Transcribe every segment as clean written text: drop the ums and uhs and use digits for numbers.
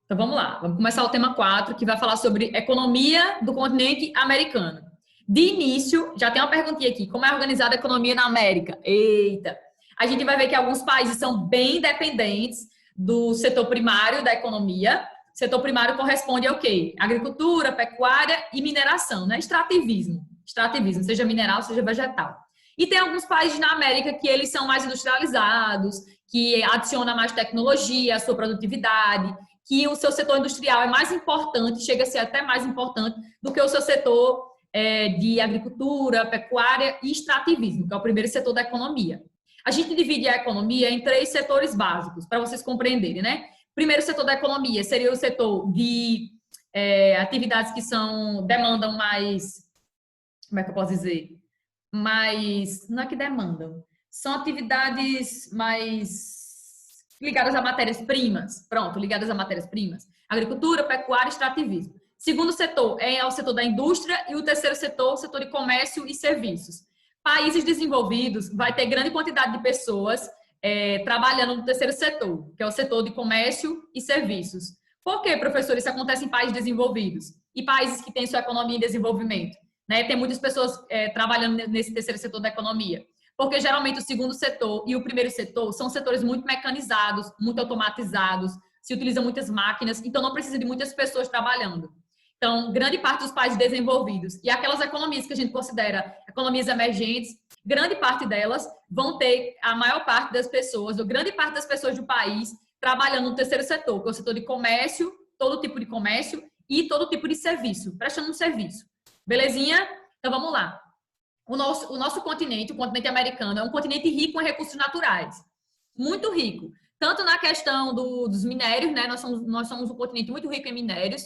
Então vamos lá, vamos começar o tema 4, que vai falar sobre economia do continente americano. De início, já tem uma perguntinha aqui: como é organizada a economia na América? Eita! A gente vai ver que alguns países são bem dependentes do setor primário da economia. O setor primário corresponde ao quê? Agricultura, pecuária e mineração, né? Extrativismo, seja mineral, seja vegetal. E tem alguns países na América que eles são mais industrializados, que adicionam mais tecnologia à sua produtividade, que o seu setor industrial é mais importante, chega a ser até mais importante do que o seu setor de agricultura, pecuária e extrativismo, que é o primeiro setor da economia. A gente divide a economia em três setores básicos, para vocês compreenderem, né? Primeiro setor da economia seria o setor de atividades que demandam mais, como é que eu posso dizer? Mais, não é que demandam, são atividades mais ligadas a matérias-primas. Pronto, ligadas a matérias-primas. Agricultura, pecuária e extrativismo. Segundo setor é o setor da indústria e o terceiro setor, o setor de comércio e serviços. Países desenvolvidos vai ter grande quantidade de pessoas trabalhando no terceiro setor, que é o setor de comércio e serviços. Por que, professor, isso acontece em países desenvolvidos e países que têm sua economia em desenvolvimento? Né? Tem muitas pessoas trabalhando nesse terceiro setor da economia. Porque geralmente o segundo setor e o primeiro setor são setores muito mecanizados, muito automatizados, se utilizam muitas máquinas, então não precisa de muitas pessoas trabalhando. Então, grande parte dos países desenvolvidos e aquelas economias que a gente considera economias emergentes, grande parte delas vão ter a maior parte das pessoas, ou grande parte das pessoas do país, trabalhando no terceiro setor, que é o setor de comércio, todo tipo de comércio e todo tipo de serviço, prestando um serviço. Belezinha? Então, vamos lá. O nosso continente, o continente americano, é um continente rico em recursos naturais. Muito rico. Tanto na questão dos minérios, né? Nós somos um continente muito rico em minérios,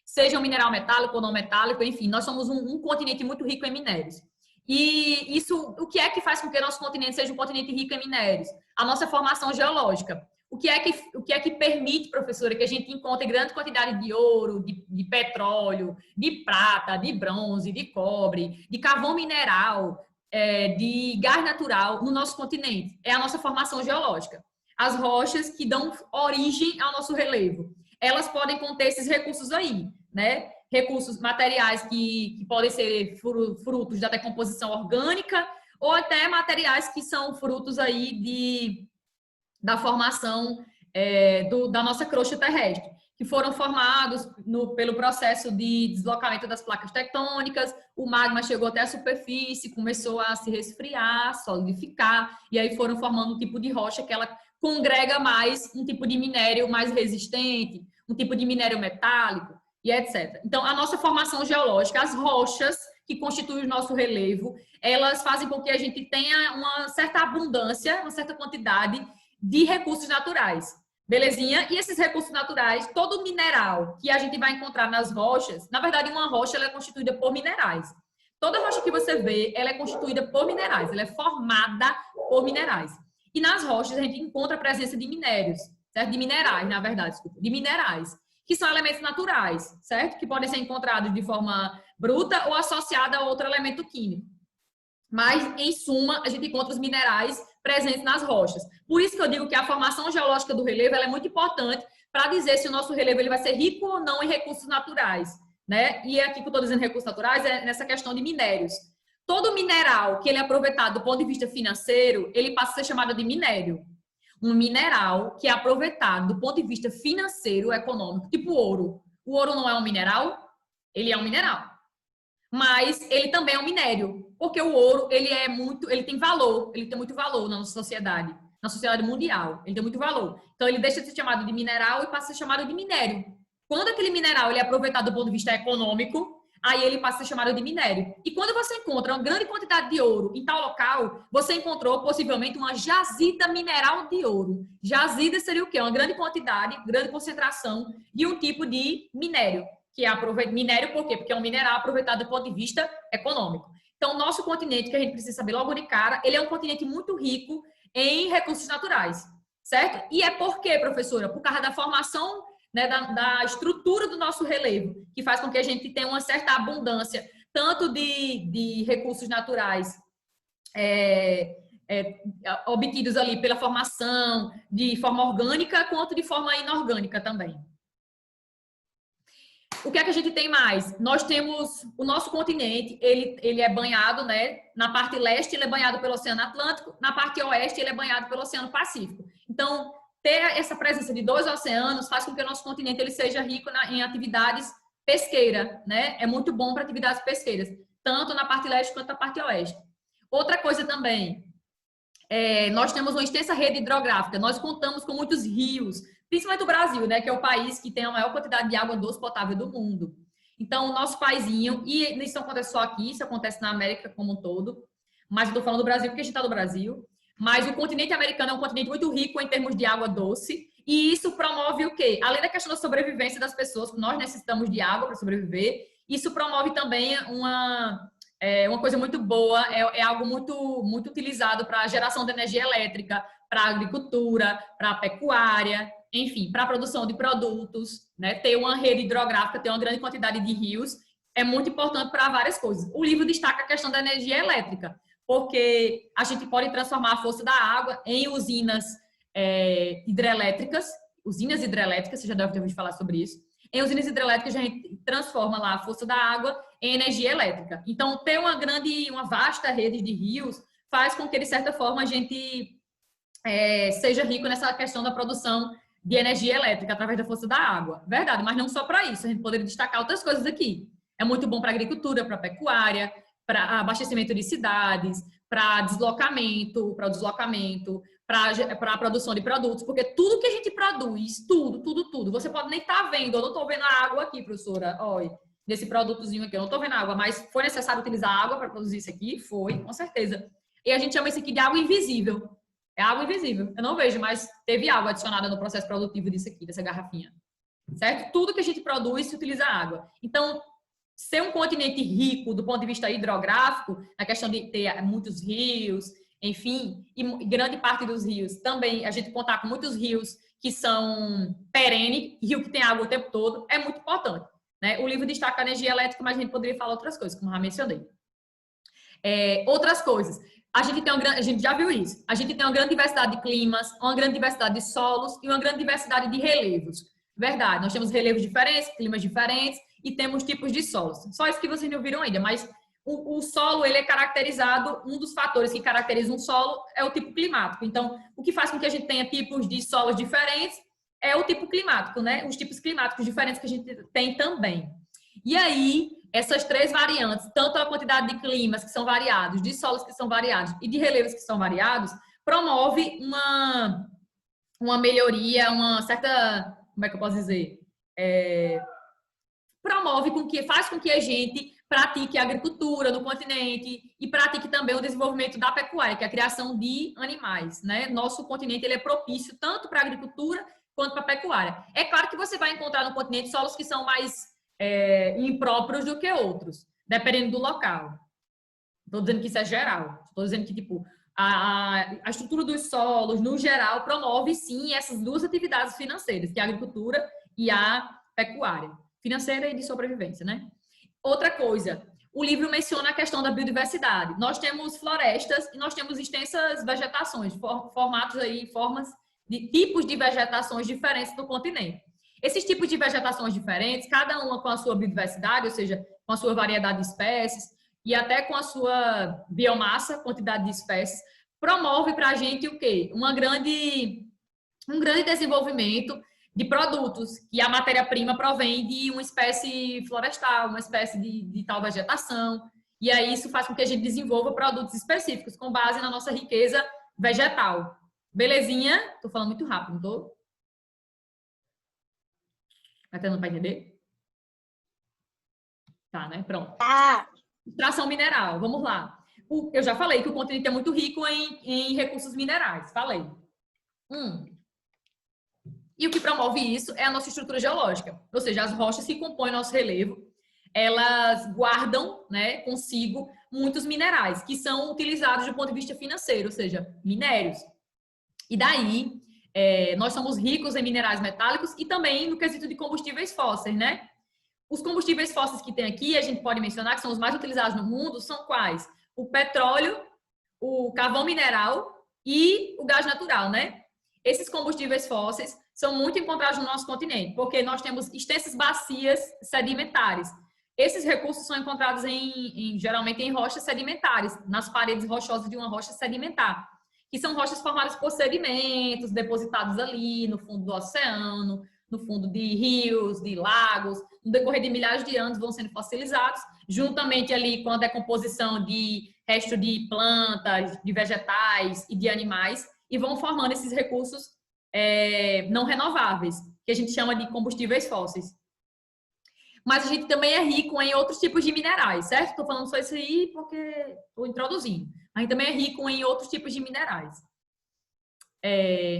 seja um mineral metálico ou não metálico, enfim, nós somos um continente muito rico em minérios. E isso, o que é que faz com que o nosso continente seja um continente rico em minérios? A nossa formação geológica. O que é que permite, professora, que a gente encontre grande quantidade de ouro, de petróleo, de prata, de bronze, de cobre, de carvão mineral, de gás natural no nosso continente? É a nossa formação geológica. As rochas que dão origem ao nosso relevo. Elas podem conter esses recursos aí, né? Recursos materiais que podem ser frutos da decomposição orgânica ou até materiais que são frutos aí da formação da nossa crosta terrestre, que foram formados pelo processo de deslocamento das placas tectônicas, o magma chegou até a superfície, começou a se resfriar, solidificar, e aí foram formando um tipo de rocha que ela congrega mais um tipo de minério mais resistente, um tipo de minério metálico e etc. Então, a nossa formação geológica, as rochas que constituem o nosso relevo, elas fazem com que a gente tenha uma certa abundância, uma certa quantidade de recursos naturais. Belezinha? E esses recursos naturais, todo mineral que a gente vai encontrar nas rochas, na verdade, uma rocha ela é constituída por minerais. Toda rocha que você vê, ela é constituída por minerais, ela é formada por minerais. E nas rochas a gente encontra a presença de minérios, certo? De minerais, na verdade, desculpa, de minerais, que são elementos naturais, certo? Que podem ser encontrados de forma bruta ou associada a outro elemento químico. Mas, em suma, a gente encontra os minerais presentes nas rochas. Por isso que eu digo que a formação geológica do relevo ela é muito importante para dizer se o nosso relevo ele vai ser rico ou não em recursos naturais. Né? E aqui que eu estou dizendo recursos naturais é nessa questão de minérios. Todo mineral que ele é aproveitado do ponto de vista financeiro, ele passa a ser chamado de minério. Um mineral que é aproveitado do ponto de vista financeiro, econômico, tipo ouro. O ouro não é um mineral? Ele é um mineral. Mas ele também é um minério, porque o ouro, ele tem valor, ele tem muito valor na nossa sociedade, na sociedade mundial, ele tem muito valor. Então ele deixa de ser chamado de mineral e passa a ser chamado de minério. Quando aquele mineral ele é aproveitado do ponto de vista econômico, aí ele passa a ser chamado de minério. E quando você encontra uma grande quantidade de ouro em tal local, você encontrou possivelmente uma jazida mineral de ouro. Jazida seria o quê? Uma grande quantidade, grande concentração de um tipo de minério. Que é minério por quê? Porque é um mineral aproveitado do ponto de vista econômico. Então, o nosso continente, que a gente precisa saber logo de cara, ele é um continente muito rico em recursos naturais, certo? E é por quê, professora? Por causa da formação, né, da estrutura do nosso relevo, que faz com que a gente tenha uma certa abundância, tanto de recursos naturais obtidos ali pela formação de forma orgânica, quanto de forma inorgânica também. O que é que a gente tem mais? Nós temos o nosso continente, ele é banhado, né? Na parte leste, ele é banhado pelo Oceano Atlântico, na parte oeste, ele é banhado pelo Oceano Pacífico. Então, ter essa presença de dois oceanos faz com que o nosso continente ele seja rico em atividades pesqueiras, né? É muito bom para atividades pesqueiras, tanto na parte leste quanto na parte oeste. Outra coisa também, nós temos uma extensa rede hidrográfica, nós contamos com muitos rios, principalmente o Brasil, né, que é o país que tem a maior quantidade de água doce potável do mundo. Então, o nosso paizinho, e isso não acontece só aqui, isso acontece na América como um todo, mas eu estou falando do Brasil porque a gente está no Brasil, mas o continente americano é um continente muito rico em termos de água doce, e isso promove o quê? Além da questão da sobrevivência das pessoas, nós necessitamos de água para sobreviver, isso promove também uma coisa muito boa, é algo muito utilizado para a geração de energia elétrica, para a agricultura, para a pecuária, enfim, para a produção de produtos, né? Ter uma rede hidrográfica, ter uma grande quantidade de rios, é muito importante para várias coisas. O livro destaca a questão da energia elétrica, porque a gente pode transformar a força da água em usinas hidrelétricas, você já deve ter ouvido falar sobre isso. Em usinas hidrelétricas, a gente transforma lá a força da água em energia elétrica. Então, ter uma vasta rede de rios faz com que, de certa forma, a gente seja rico nessa questão da produção de energia elétrica através da força da água. Verdade, mas não só para isso. A gente poderia destacar outras coisas aqui. É muito bom para a agricultura, para a pecuária, para abastecimento de cidades, para deslocamento, para a produção de produtos, porque tudo que a gente produz, tudo, você pode nem estar vendo, eu não estou vendo a água aqui, professora, olha, nesse produtozinho aqui, eu não estou vendo a água, mas foi necessário utilizar água para produzir isso aqui? Foi, com certeza. E a gente chama isso aqui de água invisível. É água invisível. Eu não vejo, mas teve água adicionada no processo produtivo disso aqui, dessa garrafinha. Certo? Tudo que a gente produz se utiliza água. Então, ser um continente rico do ponto de vista hidrográfico, na questão de ter muitos rios, enfim, e grande parte dos rios também, a gente contar com muitos rios que são perenes, rio que tem água o tempo todo, é muito importante. Né? O livro destaca a energia elétrica, mas a gente poderia falar outras coisas, como eu já mencionei. Outras coisas. A gente já viu isso. A gente tem uma grande diversidade de climas, uma grande diversidade de solos e uma grande diversidade de relevos. Verdade, nós temos relevos diferentes, climas diferentes e temos tipos de solos. Só isso que vocês não viram ainda, mas o solo, ele é caracterizado, um dos fatores que caracteriza um solo é o tipo climático. Então, o que faz com que a gente tenha tipos de solos diferentes é o tipo climático, né? Os tipos climáticos diferentes que a gente tem também. E aí, essas três variantes, tanto a quantidade de climas que são variados, de solos que são variados e de relevos que são variados, promove uma melhoria, uma certa, como é que eu posso dizer? Faz com que a gente pratique a agricultura no continente e pratique também o desenvolvimento da pecuária, que é a criação de animais, né? Nosso continente ele é propício tanto para a agricultura quanto para a pecuária. É claro que você vai encontrar no continente solos que são mais impróprios do que outros, dependendo do local. Estou dizendo que isso é geral. Estou dizendo que, tipo, a estrutura dos solos, no geral, promove, sim, essas duas atividades financeiras, que é a agricultura e a pecuária. Financeira e de sobrevivência, né? Outra coisa, o livro menciona a questão da biodiversidade. Nós temos florestas e nós temos extensas vegetações, formas de tipos de vegetações diferentes no continente. Esses tipos de vegetações diferentes, cada uma com a sua biodiversidade, ou seja, com a sua variedade de espécies e até com a sua biomassa, quantidade de espécies, promove para a gente o quê? Um grande desenvolvimento de produtos, que a matéria-prima provém de uma espécie florestal, uma espécie de tal vegetação, e aí isso faz com que a gente desenvolva produtos específicos com base na nossa riqueza vegetal. Belezinha? Tô falando muito rápido, não tô? Tá tendo para entender? Tá, né? Pronto. Extração mineral, vamos lá. Eu já falei que o continente é muito rico em recursos minerais, falei. E o que promove isso é a nossa estrutura geológica, ou seja, as rochas que compõem nosso relevo, elas guardam, né, consigo muitos minerais que são utilizados do ponto de vista financeiro, ou seja, minérios. E daí, nós somos ricos em minerais metálicos e também no quesito de combustíveis fósseis, né? Os combustíveis fósseis que tem aqui, a gente pode mencionar que são os mais utilizados no mundo, são quais? O petróleo, o carvão mineral e o gás natural, né? Esses combustíveis fósseis são muito encontrados no nosso continente, porque nós temos extensas bacias sedimentares. Esses recursos são encontrados geralmente em rochas sedimentares, nas paredes rochosas de uma rocha sedimentar, que são rochas formadas por sedimentos depositados ali no fundo do oceano, no fundo de rios, de lagos, no decorrer de milhares de anos vão sendo fossilizados, juntamente ali com a decomposição de resto de plantas, de vegetais e de animais, e vão formando esses recursos não renováveis, que a gente chama de combustíveis fósseis. Mas a gente também é rico em outros tipos de minerais, certo? Estou falando só isso aí porque estou introduzindo. A gente também é rico em outros tipos de minerais.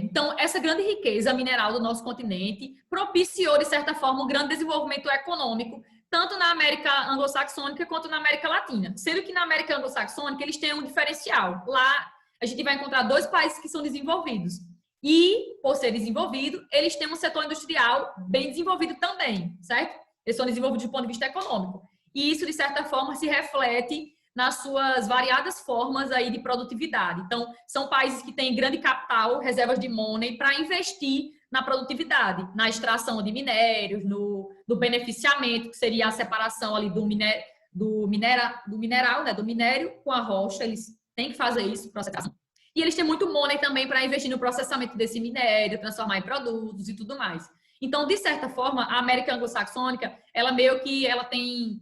Então, essa grande riqueza mineral do nosso continente propiciou, de certa forma, um grande desenvolvimento econômico, tanto na América anglo-saxônica quanto na América Latina. Sendo que na América anglo-saxônica eles têm um diferencial. Lá a gente vai encontrar 2 países que são desenvolvidos. E, por ser desenvolvido, eles têm um setor industrial bem desenvolvido também, certo? Eles são desenvolvidos do ponto de vista econômico. E isso, de certa forma, se reflete nas suas variadas formas aí de produtividade. Então, são países que têm grande capital, reservas de money, para investir na produtividade, na extração de minérios, no beneficiamento, que seria a separação ali do mineral, né, do minério com a rocha. Eles têm que fazer isso, processação. E eles têm muito money também para investir no processamento desse minério, transformar em produtos e tudo mais. Então, de certa forma, a América anglo-saxônica, ela meio que ela tem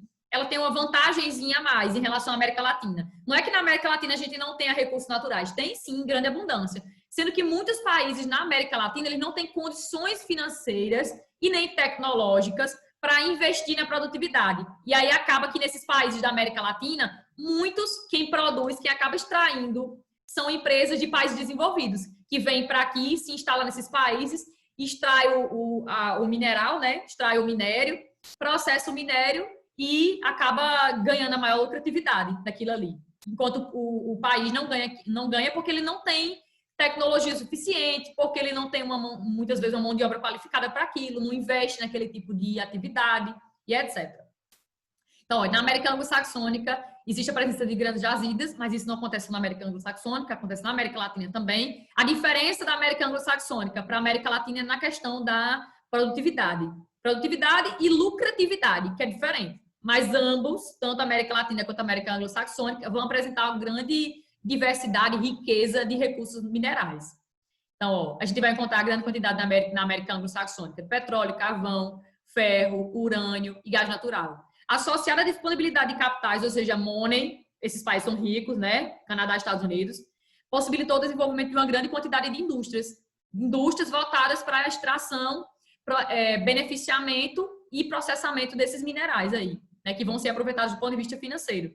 uma vantagemzinha a mais em relação à América Latina. Não é que na América Latina a gente não tenha recursos naturais, tem sim, em grande abundância. Sendo que muitos países na América Latina, eles não têm condições financeiras e nem tecnológicas para investir na produtividade. E aí acaba que nesses países da América Latina, quem produz, quem acaba extraindo, são empresas de países desenvolvidos, que vêm para aqui, se instalam nesses países, extrai o mineral, né? Extrai o minério, processa o minério e acaba ganhando a maior lucratividade daquilo ali. Enquanto o país não ganha porque ele não tem tecnologia suficiente, porque ele não tem muitas vezes uma mão de obra qualificada para aquilo, não investe naquele tipo de atividade e etc. Então, na América anglo-saxônica existe a presença de grandes jazidas, mas isso não acontece na América anglo-saxônica, acontece na América Latina também. A diferença da América anglo-saxônica para a América Latina é na questão da produtividade. Produtividade e lucratividade, que é diferente. Mas ambos, tanto a América Latina quanto a América anglo-saxônica, vão apresentar uma grande diversidade e riqueza de recursos minerais. Então, a gente vai encontrar grande quantidade na América anglo-saxônica de petróleo, carvão, ferro, urânio e gás natural. Associada à disponibilidade de capitais, ou seja, money, esses países são ricos, né? Canadá e Estados Unidos, possibilitou o desenvolvimento de uma grande quantidade de indústrias voltadas para a extração, beneficiamento e processamento desses minerais aí, né? Que vão ser aproveitados do ponto de vista financeiro.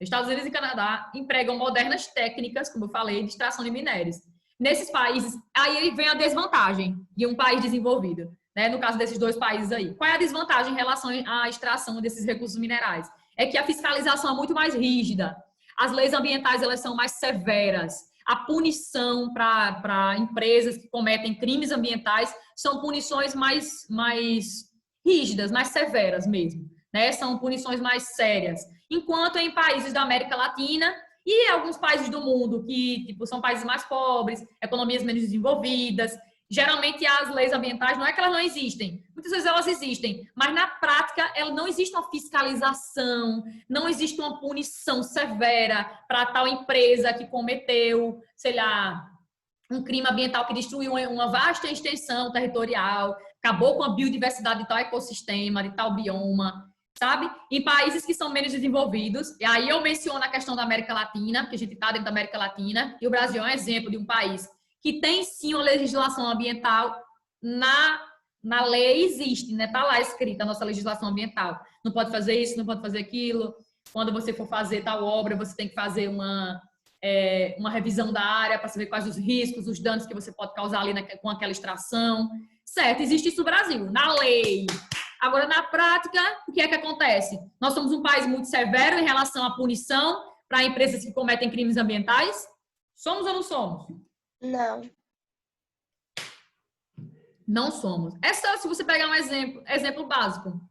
Estados Unidos e Canadá empregam modernas técnicas, como eu falei, de extração de minérios. Nesses países, aí vem a desvantagem de um país desenvolvido. Né, no caso desses 2 países aí. Qual é a desvantagem em relação à extração desses recursos minerais? É que a fiscalização é muito mais rígida, as leis ambientais elas são mais severas, a punição para empresas que cometem crimes ambientais são punições mais rígidas, mais severas mesmo, né? São punições mais sérias. Enquanto em países da América Latina e alguns países do mundo que são países mais pobres, economias menos desenvolvidas, geralmente as leis ambientais, não é que elas não existem, muitas vezes elas existem, mas na prática não existe uma fiscalização, não existe uma punição severa para tal empresa que cometeu, sei lá, um crime ambiental que destruiu uma vasta extensão territorial, acabou com a biodiversidade de tal ecossistema, de tal bioma, sabe? Em países que são menos desenvolvidos, e aí eu menciono a questão da América Latina, que a gente está dentro da América Latina, e o Brasil é um exemplo de um país que tem sim uma legislação ambiental na lei existe, né? Tá lá escrita a nossa legislação ambiental. Não pode fazer isso, não pode fazer aquilo. Quando você for fazer tal obra, você tem que fazer uma revisão da área para saber quais os riscos, os danos que você pode causar ali com aquela extração. Certo, existe isso no Brasil, na lei. Agora, na prática, o que é que acontece? Nós somos um país muito severo em relação à punição para empresas que cometem crimes ambientais? Somos ou não somos? Não. Não somos. É só se você pegar um exemplo básico.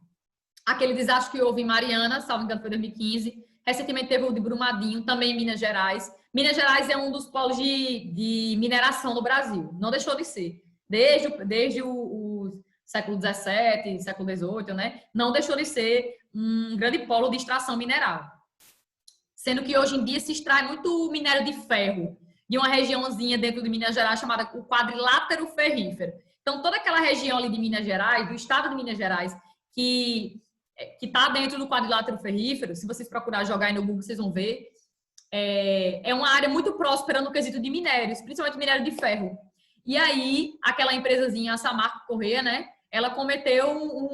Aquele desastre que houve em Mariana, salvo engano, foi em 2015. Recentemente teve o de Brumadinho, também em Minas Gerais. Minas Gerais é um dos polos de mineração no Brasil. Não deixou de ser. desde o século XVII, século XVIII, né? Não deixou de ser um grande polo de extração mineral. Sendo que hoje em dia se extrai muito minério de ferro de uma regiãozinha dentro de Minas Gerais chamada o quadrilátero ferrífero. Então, toda aquela região ali de Minas Gerais, do estado de Minas Gerais, que está dentro do quadrilátero ferrífero, se vocês procurar jogar aí no Google, vocês vão ver, é uma área muito próspera no quesito de minérios, principalmente minério de ferro. E aí, aquela empresazinha, a Samarco Corrêa, né? Ela cometeu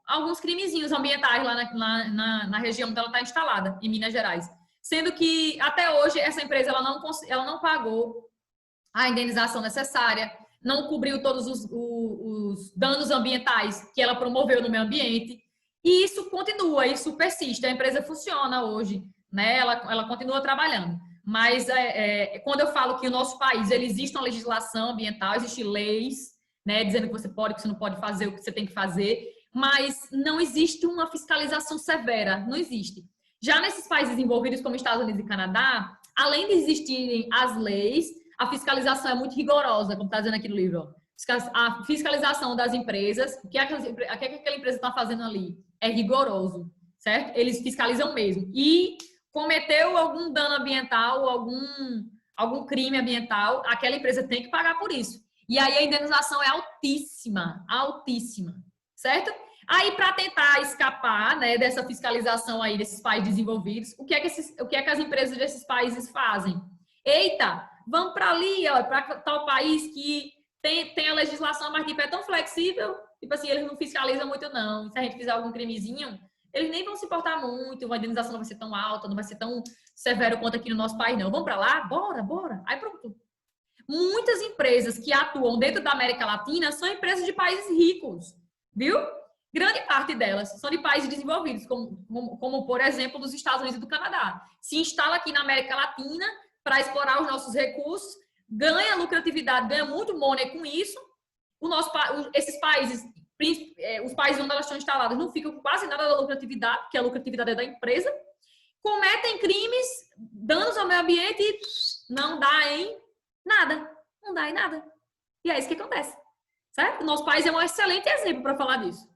alguns crimezinhos ambientais lá na região onde ela está instalada, em Minas Gerais. Sendo que, até hoje, essa empresa ela não pagou a indenização necessária, não cobriu todos os danos ambientais que ela promoveu no meio ambiente. E isso continua, isso persiste. A empresa funciona hoje, né? Ela continua trabalhando. Mas quando eu falo que o nosso país ele existe uma legislação ambiental, existem leis, né, dizendo que você pode, que você não pode fazer, o que você tem que fazer, mas não existe uma fiscalização severa, não existe. Já nesses países desenvolvidos, como Estados Unidos e Canadá, além de existirem as leis, a fiscalização é muito rigorosa, como está dizendo aqui no livro. A fiscalização das empresas, o que aquela empresa está fazendo ali, é rigoroso, certo? Eles fiscalizam mesmo. E cometeu algum dano ambiental, algum crime ambiental, aquela empresa tem que pagar por isso. E aí a indenização é altíssima, altíssima, certo? Aí, para tentar escapar, né, dessa fiscalização aí desses países desenvolvidos, o que é que as empresas desses países fazem? Eita, vamos para ali, para tal país que tem a legislação, mas tipo, é tão flexível, tipo assim, eles não fiscalizam muito não. Se a gente fizer algum crimezinho, eles nem vão se importar muito, a indenização não vai ser tão alta, não vai ser tão severo quanto aqui no nosso país, não. Vamos para lá? Bora. Aí pronto. Muitas empresas que atuam dentro da América Latina são empresas de países ricos, viu? Grande parte delas são de países desenvolvidos, como por exemplo, dos Estados Unidos e do Canadá. Se instala aqui na América Latina para explorar os nossos recursos, ganha lucratividade, ganha muito money com isso. Esses países, os países onde elas estão instaladas, não ficam com quase nada da lucratividade, porque a lucratividade é da empresa. Cometem crimes, danos ao meio ambiente e não dá em nada. Não dá em nada. E é isso que acontece. Certo? O nosso país é um excelente exemplo para falar disso.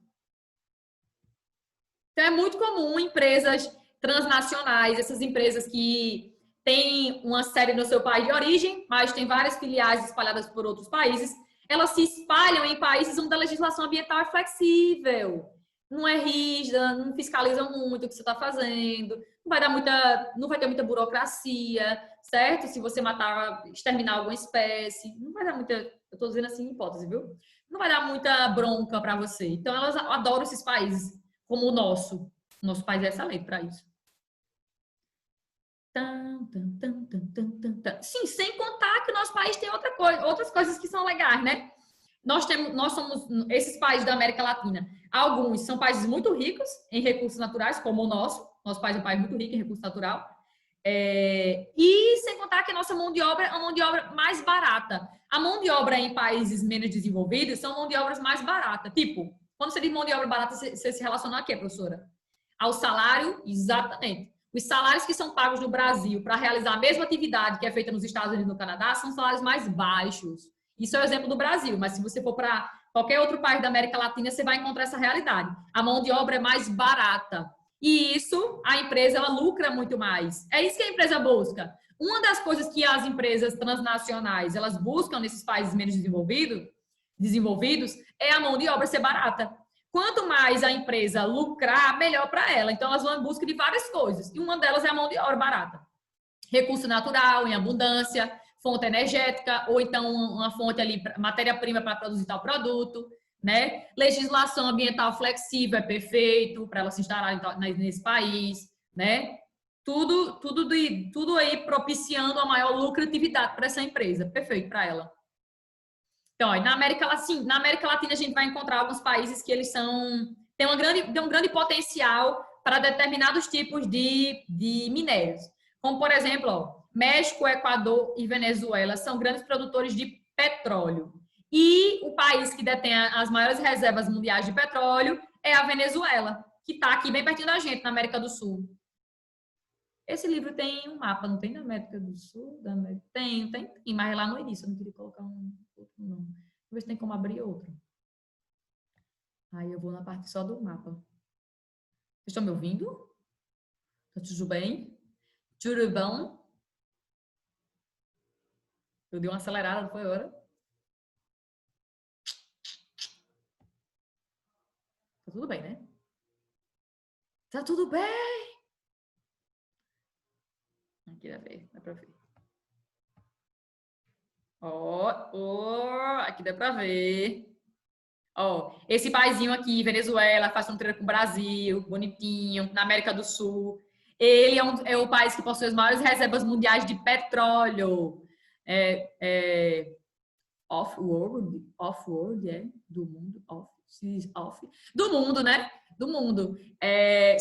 Então, é muito comum empresas transnacionais, essas empresas que têm uma sede no seu país de origem, mas tem várias filiais espalhadas por outros países, elas se espalham em países onde a legislação ambiental é flexível, não é rígida, não fiscalizam muito o que você está fazendo, não vai ter muita burocracia, certo? Se você exterminar alguma espécie, não vai dar muita, eu estou dizendo assim em hipótese, viu? Não vai dar muita bronca para você. Então, elas adoram esses países como o nosso. Nosso país é excelente para isso. Sim, sem contar que o nosso país tem outras coisas que são legais, né? Nós somos esses países da América Latina. Alguns são países muito ricos em recursos naturais, como o nosso. Nosso país é um país muito rico em recurso natural. E sem contar que a nossa mão de obra é uma mão de obra mais barata. A mão de obra em países menos desenvolvidos são mão de obras mais baratas. Tipo, quando você diz mão de obra barata, você se relaciona a quê, professora? Ao salário, exatamente. Os salários que são pagos no Brasil para realizar a mesma atividade que é feita nos Estados Unidos e no Canadá são salários mais baixos. Isso é o exemplo do Brasil, mas se você for para qualquer outro país da América Latina, você vai encontrar essa realidade. A mão de obra é mais barata. E isso, a empresa, ela lucra muito mais. É isso que a empresa busca. Uma das coisas que as empresas transnacionais, elas buscam nesses países menos desenvolvidos, é a mão de obra ser barata. Quanto mais a empresa lucrar, melhor para ela. Então, elas vão em busca de várias coisas. E uma delas é a mão de obra barata. Recurso natural, em abundância, fonte energética, ou então uma fonte ali, matéria-prima para produzir tal produto, né? Legislação ambiental flexível é perfeito para ela se instalar nesse país, né? Tudo aí propiciando a maior lucratividade para essa empresa. Perfeito para ela. Então, na América Latina a gente vai encontrar alguns países que eles têm um grande potencial para determinados tipos de minérios. Como, por exemplo, México, Equador e Venezuela são grandes produtores de petróleo. E o país que detém as maiores reservas mundiais de petróleo é a Venezuela, que está aqui bem pertinho da gente, na América do Sul. Esse livro tem um mapa, não tem da América do Sul? Tem, mas lá no início, eu não queria colocar um outro nome. ver se tem como abrir outro. Aí eu vou na parte só do mapa. Vocês estão me ouvindo? Tá tudo bem? Tudo bom? Eu dei uma acelerada, não foi hora? Tá tudo bem, né? Tá tudo bem? Aqui dá pra ver. Aqui dá pra ver. Ó, esse paizinho aqui, Venezuela, faz fronteira com o Brasil, bonitinho, na América do Sul. Ele é o país que possui as maiores reservas mundiais de petróleo. Off-world, do mundo, do mundo, né? Do mundo.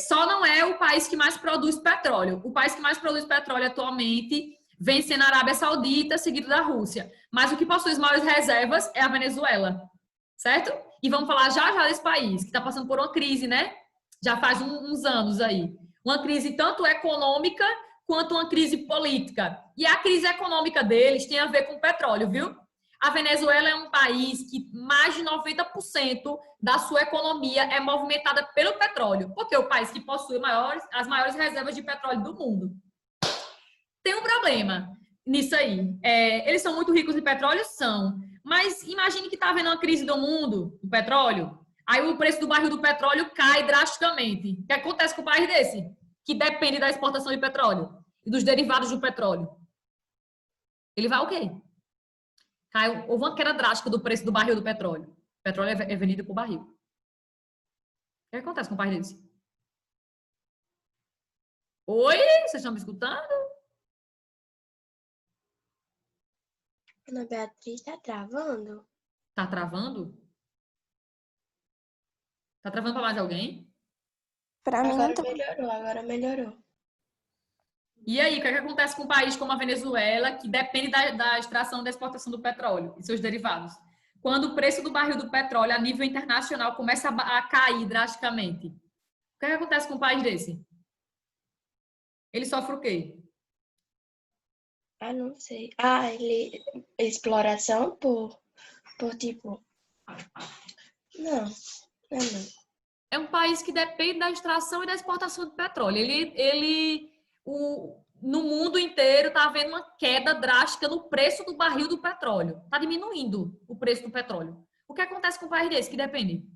Só não é o país que mais produz petróleo. O país que mais produz petróleo atualmente vem sendo a Arábia Saudita, seguido da Rússia. Mas o que possui as maiores reservas é a Venezuela, certo? E vamos falar já já desse país, que está passando por uma crise, né? Já faz uns anos aí. Uma crise tanto econômica quanto uma crise política. E a crise econômica deles tem a ver com o petróleo, viu? A Venezuela é um país que mais de 90% da sua economia é movimentada pelo petróleo, porque é o país que possui as maiores reservas de petróleo do mundo. Tem um problema nisso aí. Eles são muito ricos em petróleo? São. Mas imagine que está havendo uma crise do mundo, do petróleo, aí o preço do barril do petróleo cai drasticamente. O que acontece com um país desse? Que depende da exportação de petróleo e dos derivados do petróleo. Ele vai o quê? Houve uma queda drástica do preço do barril do petróleo. O petróleo é vendido por barril. O que acontece com um país desse? Oi? Vocês estão me escutando? Ana Beatriz, tá travando? Tá travando? Tá travando para mais alguém? Para mim não tá. Agora melhorou. E aí, o que acontece com um país como a Venezuela, que depende da extração e da exportação do petróleo e seus derivados? Quando o preço do barril do petróleo a nível internacional começa a cair drasticamente, o que acontece com um país desse? Ele sofre o quê? Não sei. Exploração por tipo... Não. É um país que depende da extração e da exportação de petróleo. No mundo inteiro está havendo uma queda drástica no preço do barril do petróleo. Está diminuindo o preço do petróleo. O que acontece com um país desse que depende?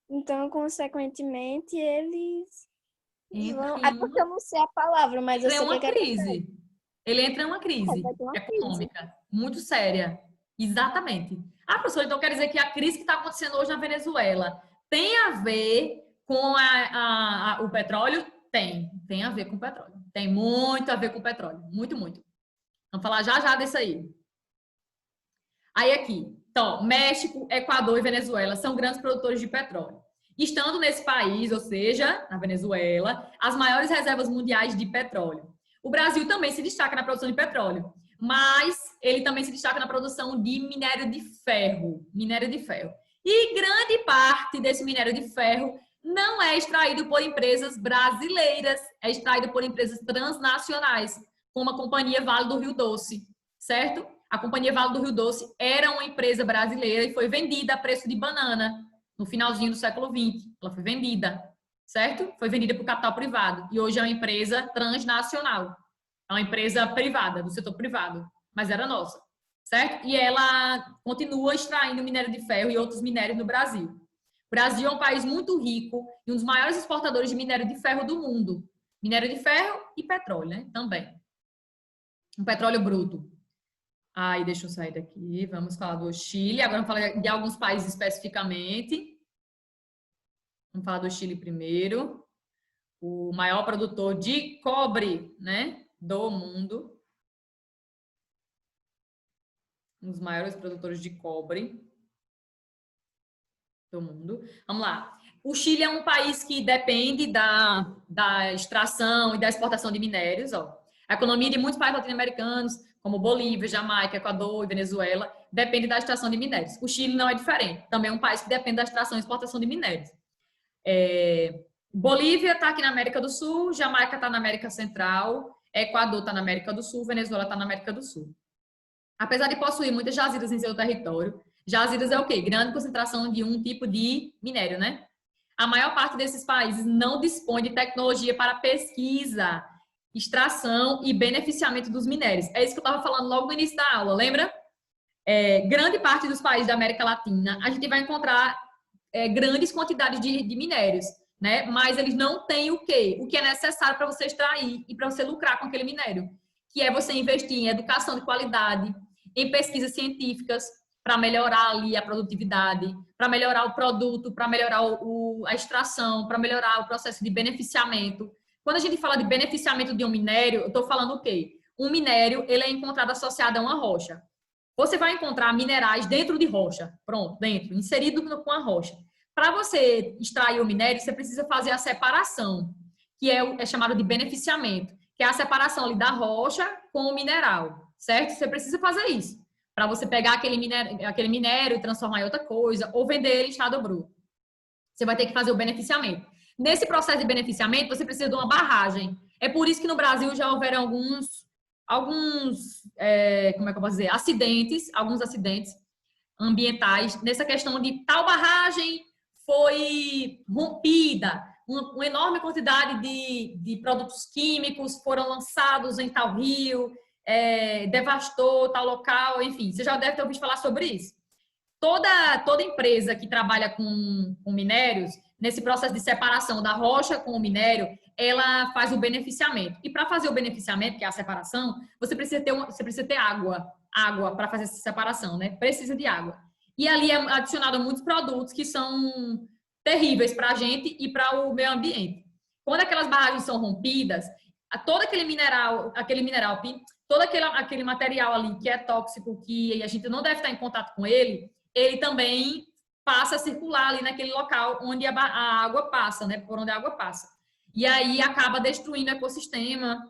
Então, consequentemente, eles vão... porque eu não sei a palavra, mas eu sei uma que crise. Ele entra em uma crise econômica muito séria. Exatamente. Professor, então quer dizer que a crise que está acontecendo hoje na Venezuela tem a ver com o petróleo? Tem a ver com o petróleo. Tem muito a ver com o petróleo. Muito, muito. Vamos falar já já disso aí. Aí aqui. Então, México, Equador e Venezuela são grandes produtores de petróleo. Estando nesse país, ou seja, na Venezuela, as maiores reservas mundiais de petróleo. O Brasil também se destaca na produção de petróleo, mas ele também se destaca na produção de minério de ferro. Minério de ferro. E grande parte desse minério de ferro não é extraído por empresas brasileiras, é extraído por empresas transnacionais, como a Companhia Vale do Rio Doce, certo? A Companhia Vale do Rio Doce era uma empresa brasileira e foi vendida a preço de banana no finalzinho do século XX. Ela foi vendida, certo? Foi vendida por capital privado e hoje é uma empresa transnacional. É uma empresa privada, do setor privado, mas era nossa, certo? E ela continua extraindo minério de ferro e outros minérios no Brasil. O Brasil é um país muito rico e um dos maiores exportadores de minério de ferro do mundo. Minério de ferro e petróleo, né? Também. Um petróleo bruto. Aí, deixa eu sair daqui. Vamos falar do Chile. Agora vamos falar de alguns países especificamente. Vamos falar do Chile primeiro. O maior produtor de cobre, né, do mundo. Um dos maiores produtores de cobre do mundo. Vamos lá. O Chile é um país que depende da extração e da exportação de minérios. Ó. A economia de muitos países latino-americanos, como Bolívia, Jamaica, Equador e Venezuela, depende da extração de minérios. O Chile não é diferente. Também é um país que depende da extração e exportação de minérios. Bolívia está aqui na América do Sul, Jamaica está na América Central, Equador está na América do Sul, Venezuela está na América do Sul. Apesar de possuir muitas jazidas em seu território, Jazidas é o quê? Grande concentração de um tipo de minério, né? A maior parte desses países não dispõe de tecnologia para pesquisa, extração e beneficiamento dos minérios. É isso que eu estava falando logo no início da aula, lembra? Grande parte dos países da América Latina, a gente vai encontrar grandes quantidades de minérios, né? Mas eles não têm o quê? O que é necessário para você extrair e para você lucrar com aquele minério, que é você investir em educação de qualidade, em pesquisas científicas, para melhorar ali a produtividade, para melhorar o produto, para melhorar a extração, para melhorar o processo de beneficiamento. Quando a gente fala de beneficiamento de um minério, eu estou falando o quê? Um minério, ele é encontrado associado a uma rocha. Você vai encontrar minerais dentro de rocha, pronto, dentro, inserido com a rocha. Para você extrair o minério, você precisa fazer a separação, que é chamado de beneficiamento, que é a separação ali da rocha com o mineral, certo? Você precisa fazer isso, para você pegar aquele minério e transformar em outra coisa, ou vender ele em estado bruto. Você vai ter que fazer o beneficiamento. Nesse processo de beneficiamento, você precisa de uma barragem. É por isso que no Brasil já houveram alguns como é que eu posso dizer, alguns acidentes ambientais, nessa questão de tal barragem foi rompida, uma enorme quantidade de produtos químicos foram lançados em tal rio, devastou tal local, enfim, você já deve ter ouvido falar sobre isso. Toda empresa que trabalha com minérios, nesse processo de separação da rocha com o minério, ela faz o beneficiamento. E para fazer o beneficiamento, que é a separação, você precisa ter água para fazer essa separação, né? Precisa de água. E ali é adicionado muitos produtos que são terríveis para a gente e para o meio ambiente. Quando aquelas barragens são rompidas, todo aquele mineral, todo aquele material ali que é tóxico, que a gente não deve estar em contato com ele também passa a circular ali naquele local onde a água passa, né? Por onde a água passa. E aí acaba destruindo o ecossistema,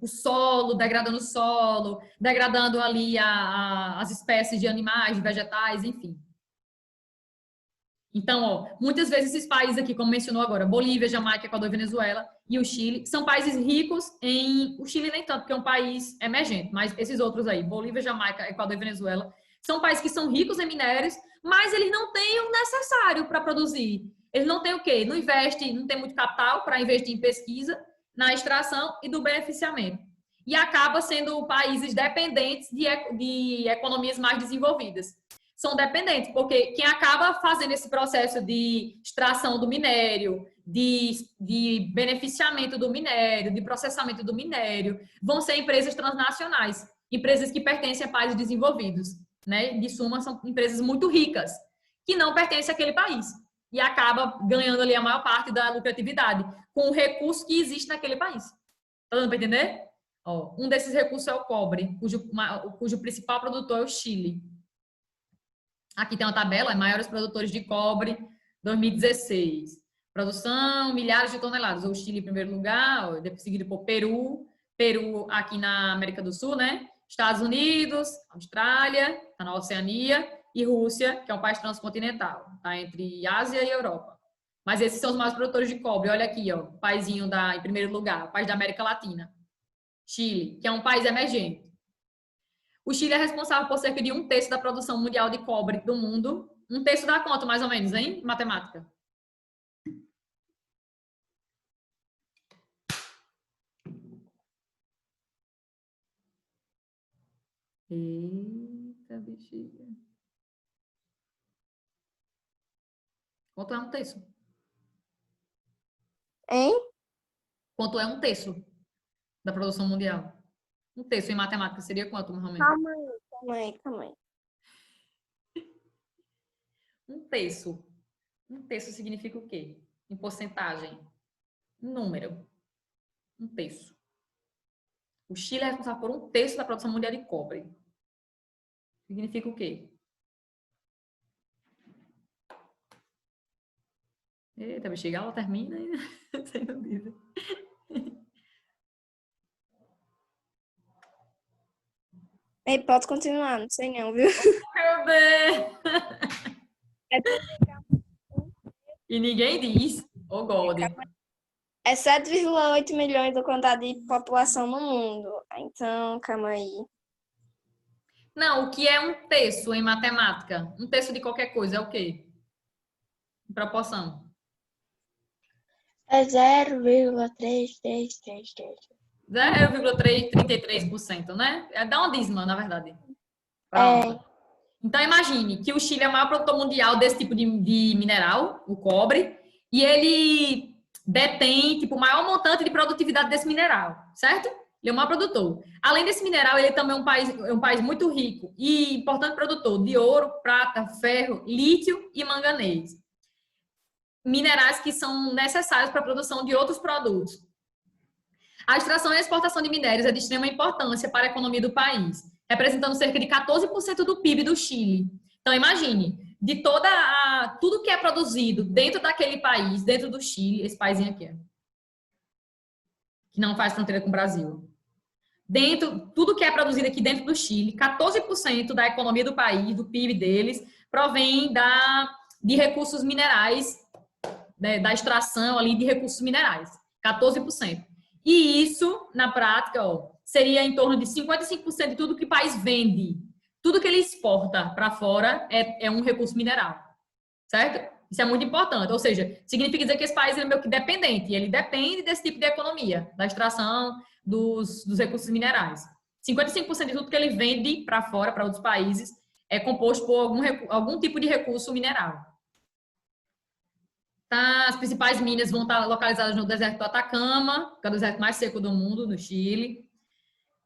o solo, degradando ali as espécies de animais, de vegetais, enfim. Então, muitas vezes esses países aqui, como mencionou agora, Bolívia, Jamaica, Equador, Venezuela e o Chile, são países ricos o Chile nem tanto, porque é um país emergente, mas esses outros aí, Bolívia, Jamaica, Equador e Venezuela, são países que são ricos em minérios, mas eles não têm o necessário para produzir. Eles não têm o quê? Não tem muito capital para investir em pesquisa, na extração e do beneficiamento. E acaba sendo países dependentes de economias mais desenvolvidas. São dependentes, porque quem acaba fazendo esse processo de extração do minério, de beneficiamento do minério, de processamento do minério, vão ser empresas transnacionais, empresas que pertencem a países desenvolvidos, né? De suma, são empresas muito ricas, que não pertencem àquele país, e acaba ganhando ali a maior parte da lucratividade, com o recurso que existe naquele país. Tá dando para entender? Ó, um desses recursos é o cobre, cujo principal produtor é o Chile. Aqui tem uma tabela, maiores produtores de cobre, 2016. Produção, milhares de toneladas. O Chile em primeiro lugar, seguido por Peru aqui na América do Sul, né? Estados Unidos, Austrália, está na Oceania, e Rússia, que é um país transcontinental, tá entre Ásia e Europa. Mas esses são os maiores produtores de cobre. Olha aqui, ó, o paizinho em primeiro lugar, o país da América Latina. Chile, que é um país emergente. O Chile é responsável por cerca de 1/3 da produção mundial de cobre do mundo. 1/3 dá quanto, mais ou menos, hein? Matemática. Eita, bexiga. Quanto é 1/3? Hein? Quanto é 1/3 da produção mundial? 1/3 em matemática seria quanto, normalmente? Calma aí. 1/3. 1/3 significa o quê? Em porcentagem. Em número. 1/3. O Chile é responsável por 1/3 da produção mundial de cobre. Significa o quê? Eita, bexiga, ela termina e sem dúvida. Ei, pode continuar, não sei não, viu? Meu bem! E ninguém diz, ô God. É 7,8 milhões da quantidade de população no mundo. Então, calma aí. Não, o que é um terço em matemática? Um terço de qualquer coisa é o quê? Em proporção. É 0,3333. 0,33%, né? Dá uma dízima, na verdade. É, Pronto. Então, imagine que o Chile é o maior produtor mundial desse tipo de mineral, o cobre, e ele detém, tipo, o maior montante de produtividade desse mineral, certo? Ele é o maior produtor. Além desse mineral, ele também é um país muito rico e importante produtor de ouro, prata, ferro, lítio e manganês. Minerais que são necessários para a produção de outros produtos. A extração e a exportação de minérios é de extrema importância para a economia do país, representando cerca de 14% do PIB do Chile. Então, imagine, de tudo que é produzido dentro daquele país, dentro do Chile, esse país aqui, que não faz fronteira com o Brasil. Tudo que é produzido aqui dentro do Chile, 14% da economia do país, do PIB deles, provém de recursos minerais, né, da extração ali de recursos minerais, 14%. E isso, na prática, ó, seria em torno de 55% de tudo que o país vende. Tudo que ele exporta para fora é um recurso mineral, certo? Isso é muito importante, ou seja, significa dizer que esse país é meio que dependente, ele depende desse tipo de economia, da extração dos recursos minerais. 55% de tudo que ele vende para fora, para outros países, é composto por algum tipo de recurso mineral. Tá? As principais minas vão estar localizadas no deserto do Atacama, que é o deserto mais seco do mundo, no Chile.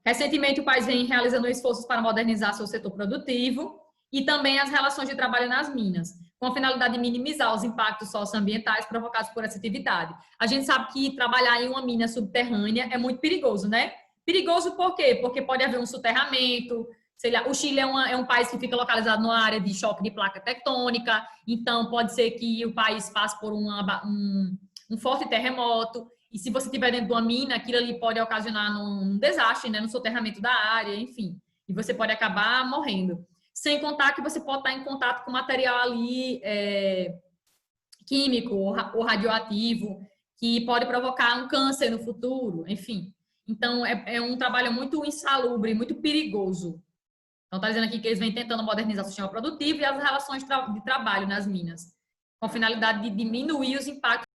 Recentemente, o país vem realizando esforços para modernizar seu setor produtivo e também as relações de trabalho nas minas, com a finalidade de minimizar os impactos socioambientais provocados por essa atividade. A gente sabe que trabalhar em uma mina subterrânea é muito perigoso, né? Perigoso por quê? Porque pode haver um soterramento, sei lá, o Chile é um país que fica localizado numa área de choque de placa tectônica, então pode ser que o país passe por um forte terremoto, e se você estiver dentro de uma mina, aquilo ali pode ocasionar um desastre, né, no soterramento da área, enfim, e você pode acabar morrendo. Sem contar que você pode estar em contato com material ali químico ou radioativo, que pode provocar um câncer no futuro, enfim. Então, é um trabalho muito insalubre, muito perigoso. Então, está dizendo aqui que eles vêm tentando modernizar o sistema produtivo e as relações de trabalho nas minas, com a finalidade de diminuir os impactos